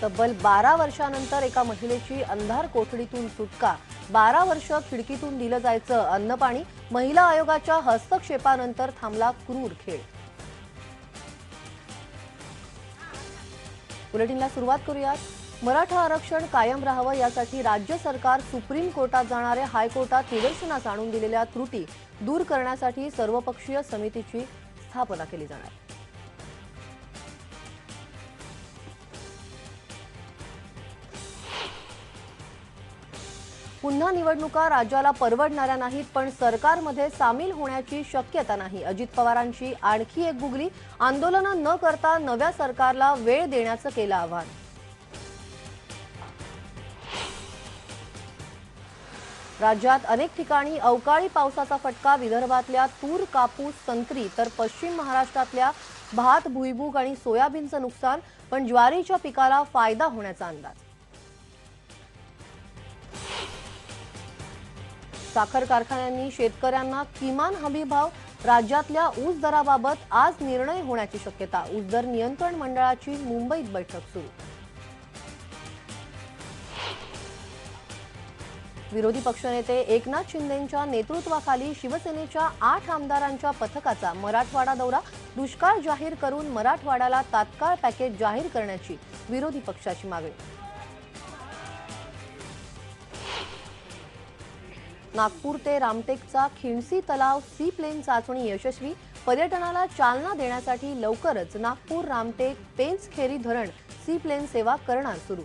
तब्बल 12 वर्षानंतर एका महिलेची अंधार कोठडीतून सुटका। 12 वर्ष खिडकीतून दिलं जायचं अन्न पाणी। महिला आयोगाच्या हस्तक्षेपानंतर थांबला क्रूर खेळ। बुलेटिनला सुरुवात करूयात। मराठा आरक्षण कायम राहावं यासाठी राज्य सरकार सुप्रीम कोर्टात जाणारे हायकोर्टात निदर्शनास आणून दिलेल्या त्रुटी दूर करण्यासाठी सर्वपक्षीय समितीची स्थापना केली जाणार। पुन्हा निवडणुका राज्याला परवडणाऱ्या नाहीत, पण सरकारमध्ये सामील होण्याची शक्यता नाही। अजित पवारांची आणखी एक गुगली। आंदोलन न करता नव्या सरकारला वेळ देण्याचं केलं आवाहन। राज्यात अनेक ठिकाणी अवकाळी पावसाचा फटका। विदर्भातल्या तूर, कापूस, संत्री तर पश्चिम महाराष्ट्रातल्या भात, भुईमूग आणि सोयाबीनचं नुकसान, पण ज्वारीच्या पिकाला फायदा होण्याचा अंदाज। साखर कारखान्यांनी शेतकऱ्यांना किमान हमीभाव। राज्यातल्या ऊस दराबाबत आज निर्णय होण्याची शक्यता। ऊस दर नियंत्रण मंडळाची मुंबईत बैठक सुरू। विरोधी पक्षनेते एकनाथ शिंदेंच्या नेतृत्वाखाली शिवसेनेच्या 8 आमदारांच्या पथकाचा मराठवाडा दौरा। दुष्काळ जाहीर करून मराठवाड्याला तात्काळ पॅकेज जाहीर करण्याची विरोधी पक्षाची मागणी। नागपूर ते रामटेकचा खिंडसी तलाव सी प्लेन चाचणी यशस्वी। पर्यटनाला चालना देण्यासाठी लवकरच नागपूर रामटेक पेंचखेरी धरण सी प्लेन सेवा करणार सुरू।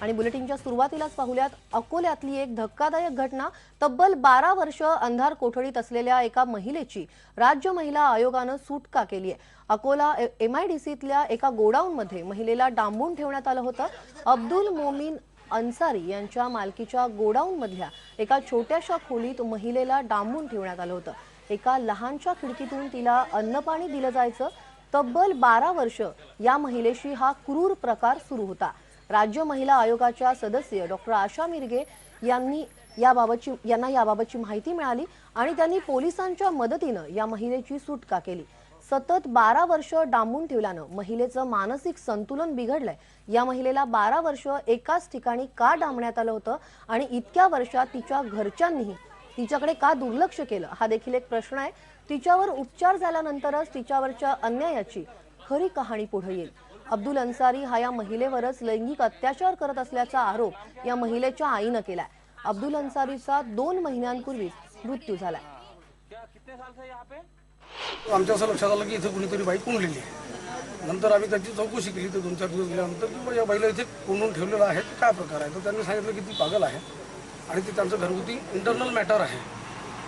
आणि बुलेटिनच्या सुरुवातीलाच पाहूयात अकोल्यातली एक धक्कादायक घटना। तब्बल 12 वर्ष अंधार कोठडीत असलेल्या एका महिलेची राज्य महिला आयोगानं सुटका केली आहे। अकोला MIDCतल्या एका गोडाऊनमध्ये महिलेला डांबून ठेवण्यात आलं होतं। अब्दुल मोमीन अन्सारी यांच्या मालकीच्या गोडाऊनमधल्या एका छोट्याशा खोलीत महिलेला डांबून ठेवण्यात आलं होतं। एका लहानशा खिडकीतून तिला अन्नपाणी दिलं जायचं। तब्बल 12 वर्ष या महिलेशी हा क्रूर प्रकार सुरू होता। राज्य महिला आयोगाच्या सदस्य डॉक्टर आशा मिरगे यांना याबाबतची माहिती मिळाली आणि त्यांनी पोलिसांच्या मदतीनं या महिलेची सुटका केली। सतत 12 वर्ष डांबून ठेवल्यानं महिलेचं मानसिक संतुलन बिघडलंय। या महिलेला 12 वर्ष एकाच ठिकाणी का डांबण्यात आलं होतं आणि इतक्या वर्षात तिच्या घरच्यांनीही तिच्याकडे का दुर्लक्ष केलं, हा देखील एक प्रश्न आहे। तिच्यावर उपचार झाल्यानंतरच तिच्यावरच्या अन्यायाची खरी कहाणी पुढे येईल। अब्दुल अन्सारी हा या महिलेवरच लैंगिक अत्याचार करत असल्याचा आरोप या महिलेच्या आईनं केलाय। अब्दुल अन्सारीचा 2 महिन्यांपूर्वी मृत्यू झालाय। आमच्या असं लक्षात आलं की इथे कुणीतरी बाई कोंडलेली आहे। नंतर आम्ही त्याची चौकशी केली तर 2-4 दिवस गेल्यानंतर की या बाईला इथे कोंडून ठेवलेलं आहे, काय प्रकार आहे। तर त्यांनी सांगितलं की ती पागल आहे आणि ती त्यांचं घरगुती इंटरनल मॅटर आहे।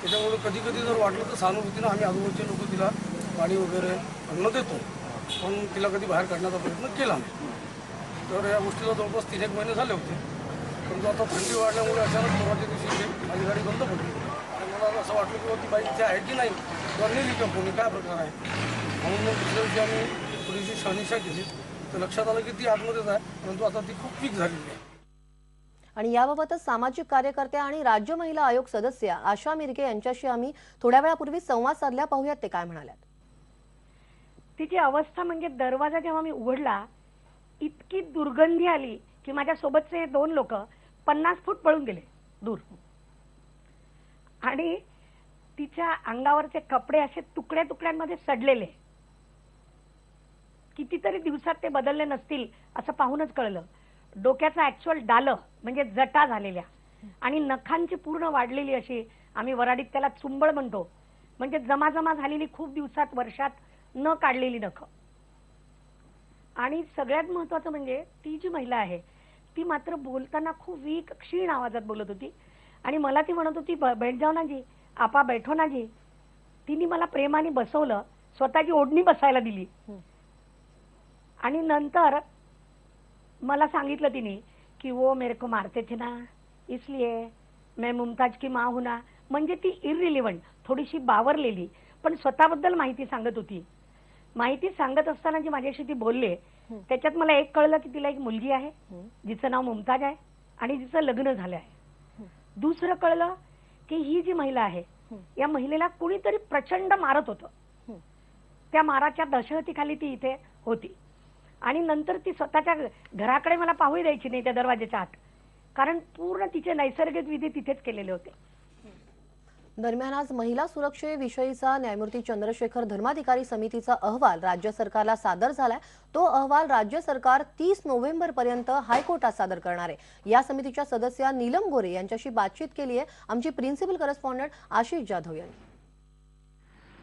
त्याच्यामुळे कधी कधी जर वाटलं तर सहानुभूतीनं आम्ही आजूबाजूचे लोक तिला पाणी वगैरे अन्न देतो, पण तिला कधी बाहेर काढण्याचा प्रयत्न केला नाही। तर या गोष्टीला जवळपास 3-1 महिने झाले होते। परंतु आता थंडी वाढल्यामुळे अचानक परवाच्या दिवशी माझी गाडी बंद पडली आणि मला असं वाटलं की ती बाई इथे आहे की नाही किंवा नेली का कोणी, काय प्रकार आहे। म्हणून मग दुसऱ्या दिवशी आम्ही थोडीशी शहानिशा केली तर लक्षात आलं की ती आतमध्येच आहे, परंतु आता ती खूप वीक झालेली आहे। आणि याबाबतच सामाजिक कार्यकर्त्या आणि राज्य महिला आयोग सदस्य आशा मिरगे यांच्याशी आम्ही थोड्या वेळापूर्वी संवाद साधला। पाहूयात ते काय म्हणाल्यात। तिची अवस्था म्हणजे दरवाजा जेव्हा मी उघडला इतकी दुर्गंधी आली की माझ्या सोबतचे 2 लोक 50 फूट पळून गेले दूर। आणि तिच्या अंगावरचे कपडे असे तुकड्या तुकड्यांमध्ये सडलेले, कितीतरी दिवसात ते बदलले नसतील असं पाहूनच कळलं। डोक्याचा ऍक्च्युअल डालं म्हणजे जटा झालेल्या आणि नखांची पूर्ण वाढलेली अशी, आम्ही वराडीत त्याला चुंबळ म्हणतो, म्हणजे जमा झालेली खूप दिवसात वर्षात न काढलेली नख। आणि सगळ्यात महत्वाचं म्हणजे ती जी महिला आहे ती मात्र बोलताना खूप वीक क्षीण आवाजात बोलत होती आणि मला ती म्हणत होती बैठ जाओ ना जी, आपा बैठो ना जी। तिने मला प्रेमाने बसवलं, स्वतःची ओढणी बसायला दिली आणि नंतर मला सांगितलं तिने की वो मेरे को मारते थे ना इसलिए मैं मुमताज की माँ हूं ना। म्हणजे ती इररिलेव्हंट, थोडीशी बावरलेली, पण स्वतःबद्दल माहिती सांगत होती। माहिती सांगत असताना जी माझ्याशी ती बोलले त्याच्यात मला एक कळलं की तिला एक मुलगी आहे जिचं नाव मुमताज आहे आणि जिचं लग्न झालं आहे। दुसरं कळलं की ही जी महिला आहे या महिलेला कुणीतरी प्रचंड मारत होतं त्या माराच्या दहशतीखाली ती इथे होती. आणि नंतर ती स्वतःच्या घराकडे मला पाहूही द्यायची नाही त्या दरवाजाच्या आत, कारण पूर्ण तिचे नैसर्गिक विधी तिथेच केलेले होते. दरम्यान आज महिला सुरक्षेविषयीचा न्यायमूर्ती चंद्रशेखर धर्माधिकारी समितीचा अहवाल राज्य सरकारला सादर झालाय. तो अहवाल राज्य सरकार 30 नोव्हेंबर पर्यंत हायकोर्टात सादर करणार आहे. या समितीच्या सदस्या नीलम गोरे यांच्याशी बातचीत केली आहे आमची प्रिन्सिपल करस्पॉन्डंट आशिष जाधव यांनी.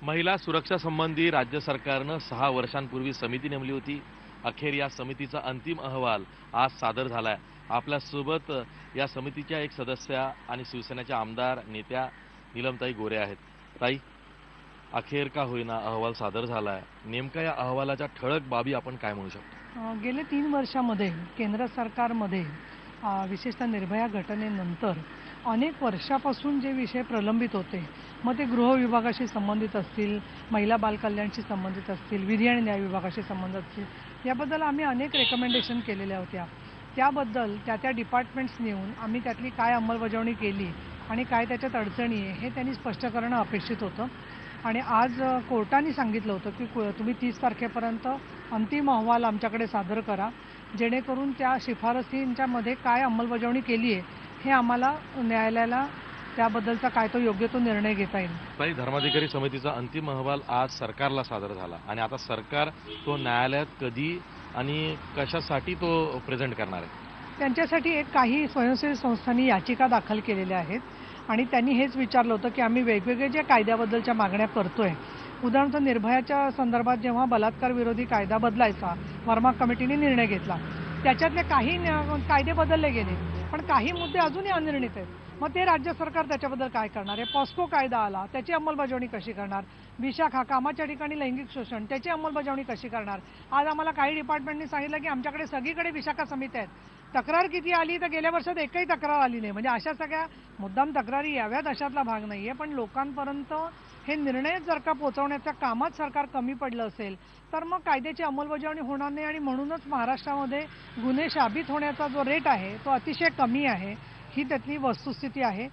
महिला सुरक्षा संबंधी राज्य सरकारनं 6 वर्षांपूर्वी समिती नेमली होती. अखेर या समितीचा अंतिम अहवाल आज सादर झालाय. आपल्या सोबत या समितीच्या एक सदस्या आणि शिवसेनेच्या आमदार नेत्या नीलमताई गोरे आहेत. ताई, अखेर का होईना अहवाल सादर झालाय, नेमका या अहवालाच्या ठळक बाबी आपण काय म्हणू शकतो? गेले 3 वर्षामध्ये केंद्र सरकारमध्ये विशेषतः निर्भया घटनेनंतर अनेक वर्षापासून जे विषय प्रलंबित होते, मग ते गृह विभागाशी संबंधित असतील, महिला बालकल्याणशी संबंधित असतील, विधी आणि न्याय विभागाशी संबंधित असतील, याबद्दल आम्ही अनेक रेकमेंडेशन केलेल्या होत्या. त्याबद्दल त्या डिपार्टमेंट्स नेऊन आम्ही त्यातली काय अंमलबजावणी केली आणि काय त्याच्यात अडचणी आहे हे त्यांनी स्पष्ट करणं अपेक्षित होतं. आणि आज कोर्टाने सांगितलं होतं की तुम्ही 30 तारखेपर्यंत अंतिम अहवाल आमच्याकडे सादर करा, जेणेकरून त्या शिफारसींच्यामध्ये काय अंमलबजावणी केली आहे हे आम्हाला न्यायालयाला त्याबद्दलचा काय तो योग्य तो निर्णय घेता येईल. ताई, धर्माधिकारी समितीचा अंतिम अहवाल आज सरकारला सादर झाला आणि आता सरकार तो न्यायालयात कधी आणि कशासाठी तो प्रेझेंट करणार आहे? त्यांच्यासाठी काही स्वयंसेवी संस्थांनी याचिका दाखल केलेल्या आहेत आणि त्यांनी हेच विचारलं होतं की आम्ही वेगवेगळे जे कायद्याबद्दलच्या मागण्या करतोय, उदाहरणार्थ निर्भयाच्या संदर्भात जेव्हा बलात्कार विरोधी कायदा बदलायचा वर्मा कमिटीने निर्णय घेतला, त्याच्यातले काही कायदे बदलले गेले, पण काही मुद्दे अजूनही अनिर्णित आहेत. मग ते राज्य सरकार त्याच्याबद्दल काय करणार आहे? पॉस्को कायदा आला, त्याची अंमलबजावणी कशी करणार? विशाखा, कामाच्या ठिकाणी लैंगिक शोषण, त्याची अंमलबजावणी कशी करणार? आज आम्हाला काही डिपार्टमेंटनी सांगितलं की आमच्याकडे सगळीकडे विशाखा समित्या आहेत. तक्रार किती आली तर गेल्या वर्षात एकही तक्रार आली नाही. म्हणजे अशा सगळ्या मुद्दाम तक्रारी याव्यात अशातला भाग नाहीये. पण लोकांपर्यंत हे निर्णय जर का पोहोचवण्याच्या कामात सरकार कमी पडलं असेल तर मग कायद्याची अंमलबजावणी होणार नाही आणि म्हणूनच महाराष्ट्रामध्ये गुन्हे साबित होण्याचा जो रेट आहे तो अतिशय कमी आहे, ही त्यातली वस्तुस्थिती आहे.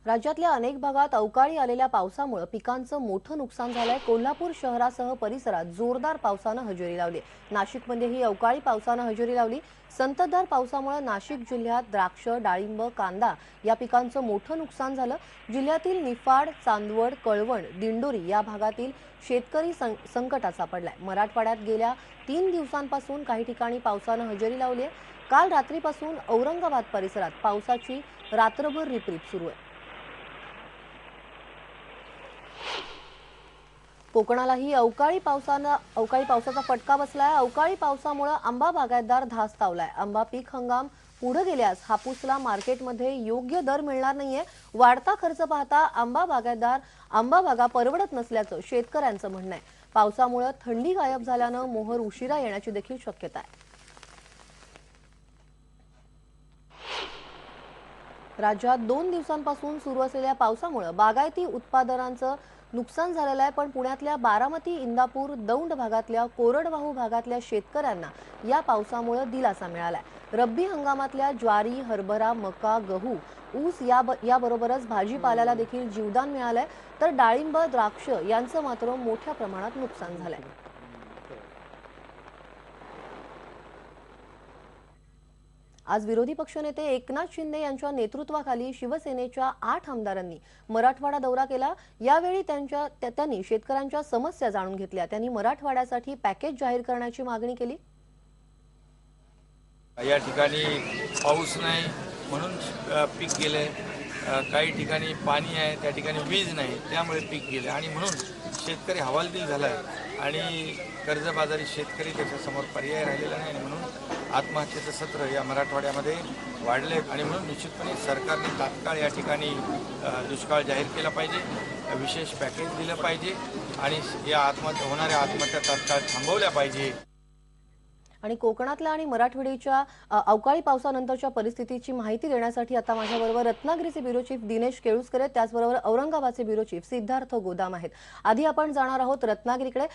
राज्यातल्या अनेक भागात अवकाळी आलेल्या पावसामुळे पिकांचं मोठं नुकसान झालंय. कोल्हापूर शहरासह परिसरात जोरदार पावसानं हजेरी लावली. नाशिकमध्येही अवकाळी पावसानं हजेरी लावली. संततधार पावसामुळे नाशिक जिल्ह्यात द्राक्ष, डाळिंब, कांदा या पिकांचं मोठं नुकसान झालं. जिल्ह्यातील निफाड, चांदवड, कळवण, दिंडोरी या भागातील शेतकरी संकटात सापडलाय. मराठवाड्यात गेल्या 3 दिवसांपासून काही ठिकाणी पावसानं हजेरी लावली आहे. काल रात्रीपासून औरंगाबाद परिसरात पावसाची रात्रभर रिपरिप सुरू आहे. कोकणालाही अवकाळी पावसाचा फटका बसलाय. अवकाळी पावसामुळे आंबा बागायतदार धास्तावलाय. आंबा पीक हंगाम पुढे गेल्यास हापूसला मार्केटमध्ये योग्य दर मिळणार नाहीये. वाढता खर्च पाहता आंबा बागा परवडत नसल्याचं शेतकऱ्यांचं म्हणणं आहे. पावसामुळे थंडी गायब झाल्यानं मोहर उशिरा येण्याची देखील शक्यता आहे. राज्यात 2 दिवसांपासून सुरू असलेल्या पावसामुळे बागायती उत्पादनांचं नुकसान झालेलं आहे. पण पुण्यातल्या बारामती, इंदापूर, दौंड भागातल्या कोरडवाहू भागातल्या शेतकऱ्यांना या पावसामुळे दिलासा मिळालाय. रब्बी हंगामातल्या ज्वारी, हरभरा, मका, गहू, ऊस याबरोबरच भाजीपाल्याला देखील जीवदान मिळालंय. तर डाळिंब, द्राक्ष यांचं मात्र मोठ्या प्रमाणात नुकसान झालंय. आज विरोधी पक्षनेते एकनाथ शिंदे यांच्या नेतृत्वाखाली शिवसेनेच्या 8 आमदारांनी मराठवाडा दौरा केला. यावेळी त्यांनी शेतकऱ्यांच्या समस्या जाणून घेतल्या. त्यांनी मराठवाड्यासाठी पॅकेज जाहीर करण्याची मागणी केली. या ठिकाणी पाऊस नाही म्हणून पीक गेले, काही ठिकाणी पाणी आहे त्या ठिकाणी वीज नाही त्यामुळे पीक गेले आणि म्हणून शेतकरी हवालदिल झाला आहे आणि कर्जबाजारी शेतकरी त्याच्यासमोर पर्याय राहिलेला नाही आणि म्हणून आत्महत्येचं सत्र या मराठवाड्यामध्ये वाढले आणि म्हणून निश्चितपणे सरकारने तात्काळ या ठिकाणी दुष्काळ जाहीर केला पाहिजे, विशेष पॅकेज दिलं पाहिजे आणि या होणाऱ्या आत्महत्या तात्काळ थांबवल्या पाहिजे. आणि कोकणातल्या आणि मराठवाड्याच्या अवकाळी पावसानंतरच्या परिस्थितीची माहिती देण्यासाठी आता माझ्याबरोबर रत्नागिरीचे ब्युरो चीफ दिनेश केळुसकर आहेत, त्याचबरोबर औरंगाबादचे ब्युरो चीफ सिद्धार्थ गोदाम आहेत. आधी आपण जाणार आहोत रत्नागिरीकडे.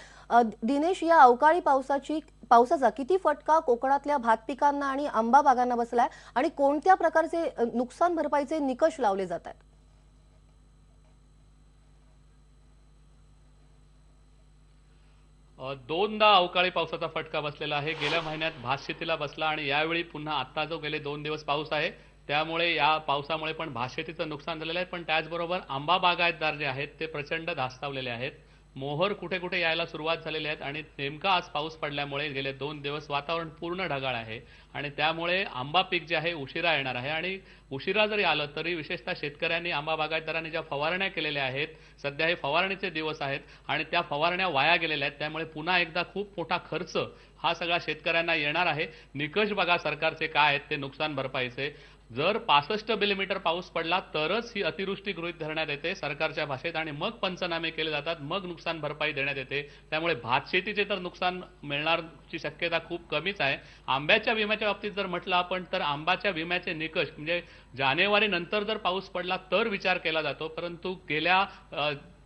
दिनेश, या अवकाळी पावसाचा किती फटका कोकणातल्या भात पिकांना आणि आंबा बागांना बसलाय आणि कोणत्या प्रकारचे नुकसान भरपाईचे निकष लावले जात आहेत? दोनदा अवकाळी पावसाचा फटका बसलेला आहे. गेल्या महिन्यात भातशेतीला बसला आणि यावेळी पुन्हा आता जो गेले 2 दिवस पाऊस आहे त्यामुळे या पावसामुळे पण भातशेतीचं नुकसान झालेलं आहे. पण त्याचबरोबर आंबा बागायतदार जे आहेत ते प्रचंड धास्तावलेले आहेत. मोहर कुठे कुठे यायला सुरुवात झालेली आहेत आणि नेमका आज पाऊस पडल्यामुळे गेले 2 दिवस वातावरण पूर्ण ढगाळ आहे आणि त्यामुळे आंबा पीक जे आहे उशिरा येणार आहे. आणि उशिरा जरी आलं तरी विशेषतः शेतकऱ्यांनी, आंबा बागायतदारांनी ज्या फवारण्या केलेल्या आहेत, सध्या हे फवारणीचे दिवस आहेत आणि त्या फवारण्या वाया गेलेल्या आहेत. त्यामुळे पुन्हा एकदा खूप मोठा खर्च हा सगळा शेतकऱ्यांना येणार आहे. निकष बघा सरकारचे काय आहेत ते नुकसान भरपाईचे. जर 65 मिलीमीटर पाऊस पडला तरच ही अतिवृष्टी गृहीत धरण्यात येते सरकारच्या भाषेत आणि मग पंचनामे केले जातात, मग नुकसान भरपाई देण्यात येते. त्यामुळे भातशेतीचे तर नुकसान मिळण्याची शक्यता खूप कमीच आहे. आंब्याच्या विम्याच्या बाबतीत जर म्हटलं आपण तर आंब्याच्या विम्याचे निकष म्हणजे जानेवारी नंतर जर पाऊस पडला तर विचार केला जातो. परंतु गेल्या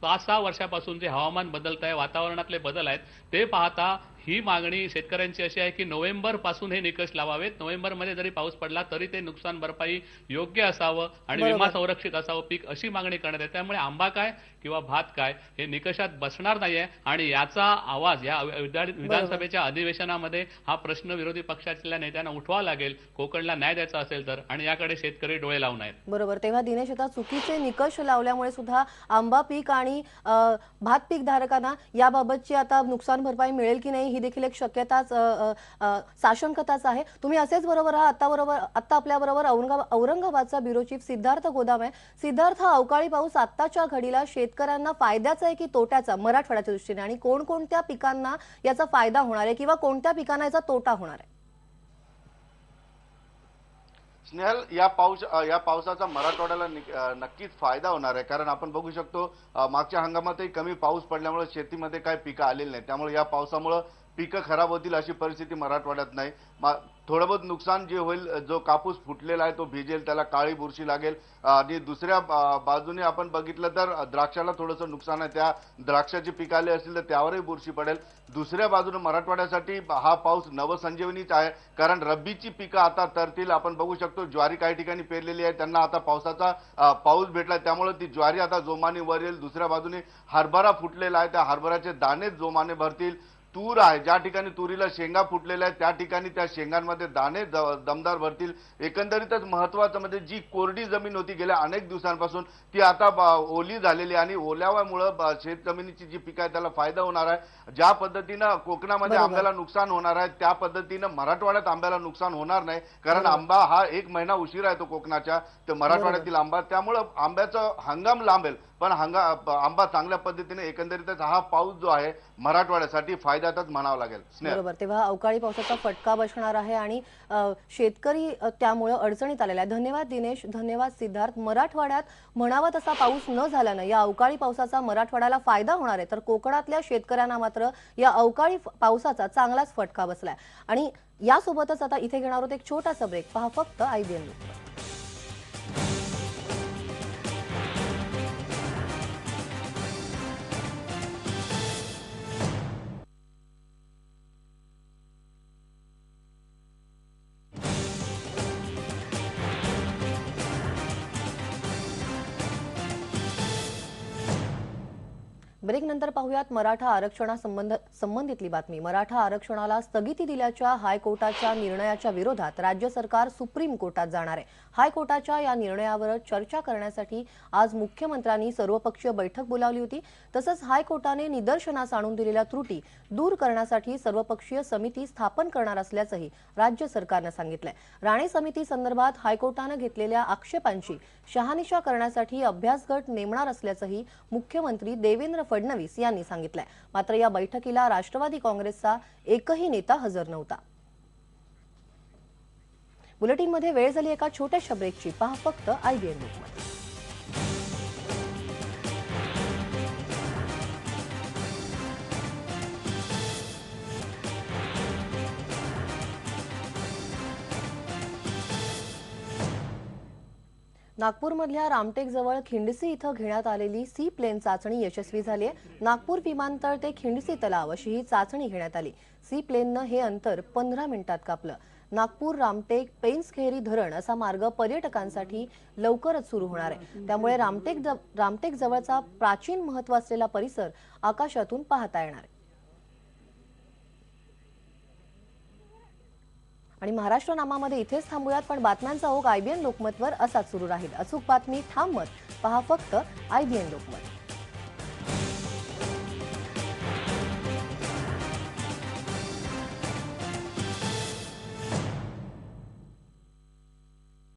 5-6 वर्षापासून जे हवामान बदलत आहे, वातावरणातले बदल आहेत ते पाहता ही मागणी शेतकऱ्यांची अशी आहे की नोव्हेंबर पासून हे निकष लावावेत. नोव्हेंबरमध्ये जरी पाऊस पडला तरी ते नुकसान भरपाई योग्य असावं आणि विमा संरक्षित असावं पीक, अशी मागणी करण्यात येते. त्यामुळे आंबा काय किंवा भात काय हे निकषात बसणार नाहीये आणि याचा आवाज या विधानसभेच्या अधिवेशनामध्ये हा प्रश्न विरोधी पक्षाच्या नेत्यांना उठवावा लागेल कोकणला न्याय द्यायचा असेल तर, आणि याकडे शेतकरी डोळे लावून आहेत. बरोबर. तेव्हा दिनेश, आता चुकीचे निकष लावल्यामुळे सुद्धा आंबा पीक आणि भात पीक धारकांना याबाबतची आता नुकसान भरपाई मिळेल की नाही ही देखील एक शक्यताच, साशंकताच आहे. तुम्ही असेच बरोबर आहात. आता आपल्या बरोबर औरंगाबादचा ब्युरो चीफ सिद्धार्थ गोदाम आहे. सिद्धार्थ, हा अवकाळी पाऊस आत्ताच्या घडीला शेतकऱ्यांना फायद्याचा आहे की तोट्याचा मराठवाड्याच्या दृष्टीने, आणि कोणकोणत्या पिकांना याचा फायदा होणार आहे किंवा कोणत्या पिकांना याचा तोटा होणार आहे? स्नेहल, या पावसाचा मराठवाड्याला नक्कीच फायदा होणार आहे. कारण आपण बघू शकतो मागच्या हंगामातही कमी पाऊस पडल्यामुळे शेतीमध्ये काय पिकं आलेली नाही. त्यामुळे या पावसामुळे पिकं खराब होतील अशी परिस्थिती मराठवाड्यात नाही. थोडं बहुत नुकसान जे होईल, जो कापूस फुटलेला आहे तो भिजेल, त्याला काळी बुरशी लागेल. आणि दुसऱ्या बाजूने आपण बघितलं तर द्राक्षाला थोडंसं नुकसान आहे. त्या द्राक्षाची पिकं आली असतील तर त्यावरही बुरशी पडेल. दुसऱ्या बाजूने मराठवाड्यासाठी हा पाऊस नवसंजीवनीच आहे. कारण रब्बीची पिकं आता तरतील. आपण बघू शकतो ज्वारी काही ठिकाणी पेरलेली आहे, त्यांना आता पावसाचा पाऊस भेटला त्यामुळे ती ज्वारी आता जोमाने वर येईल. दुसऱ्या बाजूने हरभरा फुटलेला आहे, त्या हरभऱ्याचे दाणे जोमाने भरतील. तूर आहे, ज्या ठिकाणी तुरीला शेंगा फुटलेल्या आहेत त्या ठिकाणी त्या शेंगांमध्ये दाणे दमदार भरतील. एकंदरीतच महत्वाचं म्हणजे जी कोरडी जमीन होती गेल्या अनेक दिवसांपासून ती आता ओली झालेली आणि ओल्यामुळे शेत जमिनीची जी पिकं आहे त्याला फायदा होणार आहे. ज्या पद्धतीनं कोकणामध्ये आंब्याला नुकसान होणार आहे त्या पद्धतीनं मराठवाड्यात आंब्याला नुकसान होणार नाही. कारण आंबा हा 1 महिना उशिरा येतो कोकणाच्या, तर मराठवाड्यातील आंबा, त्यामुळे आंब्याचा हंगाम लांबेल. पण आंबा चांगल्या पद्धतीने एकंदरीतच हा पाऊस जो आहे मराठवाड्यासाठी फायद्यातच म्हणावं लागेल. बरोबर. तेव्हा अवकाळी पावसाचा फटका बसणार आहे आणि शेतकरी त्यामुळे अडचणीत आलेला आहे. धन्यवाद दिनेश, धन्यवाद सिद्धार्थ. मराठवाड्यात म्हणावा तसा पाऊस न झाल्यानं या अवकाळी पावसाचा मराठवाड्याला फायदा होणार आहे, तर कोकणातल्या शेतकऱ्यांना मात्र या अवकाळी पावसाचा चांगलाच फटका बसलाय. आणि यासोबतच आता इथे घेणार आहोत एक छोटासा ब्रेक. पहा फक्त IBN न्यूज. ब्रेक नंतर पाहूयात मराठा आरक्षणासंबंधितली बातमी. मराठा आरक्षणाला स्थगिती दिल्याच्या हायकोर्टाच्या निर्णयाच्या विरोधात राज्य सरकार सुप्रीम कोर्टात जाणार आहे. हायकोर्टाच्या या निर्णयावर चर्चा करण्यासाठी आज मुख्यमंत्र्यांनी सर्वपक्षीय बैठक बोलावली होती. तसंच हायकोर्टाने निदर्शनास आणून दिलेल्या त्रुटी दूर करण्यासाठी सर्वपक्षीय समिती स्थापन करणार असल्याचंही राज्य सरकारनं सांगितलंय. राणे समिती संदर्भात हायकोर्टानं घेतलेल्या आक्षेपांची शहानिशा करण्यासाठी अभ्यास गट नेमणार असल्याचंही मुख्यमंत्री देवेंद्र फडणवीस यांनी सांगितलंय. मात्र या बैठकीला राष्ट्रवादी काँग्रेसचा एकही नेता हजर नव्हता. बुलेटिनमध्ये वेळ झाली एका छोट्याशा ब्रेकची. पहा फक्त IBN न्यूजमध्ये. नागपूरमधल्या रामटेकजवळ खिंडसी इथं घेण्यात आलेली सी प्लेन चाचणी यशस्वी झाली आहे. नागपूर विमानतळ ते खिंडसी तलाव अशी ही चाचणी घेण्यात आली. सी प्लेननं हे अंतर 15 मिनिटात कापलं. नागपूर रामटेक पेन्सखेरी धरण असा मार्ग पर्यटकांसाठी लवकरच सुरू होणार आहे. त्यामुळे रामटेक जवळचा प्राचीन महत्त्व असलेला परिसर आकाशातून पाहता येणार आहे. आणि महाराष्ट्र नामामध्ये इथेच थांबूयात, पण बातम्यांचा ओघ IBN लोकमतवर असाच सुरू राहील. अचूक बातमी, ठाम मत, पहा फक्त IBN लोकमत.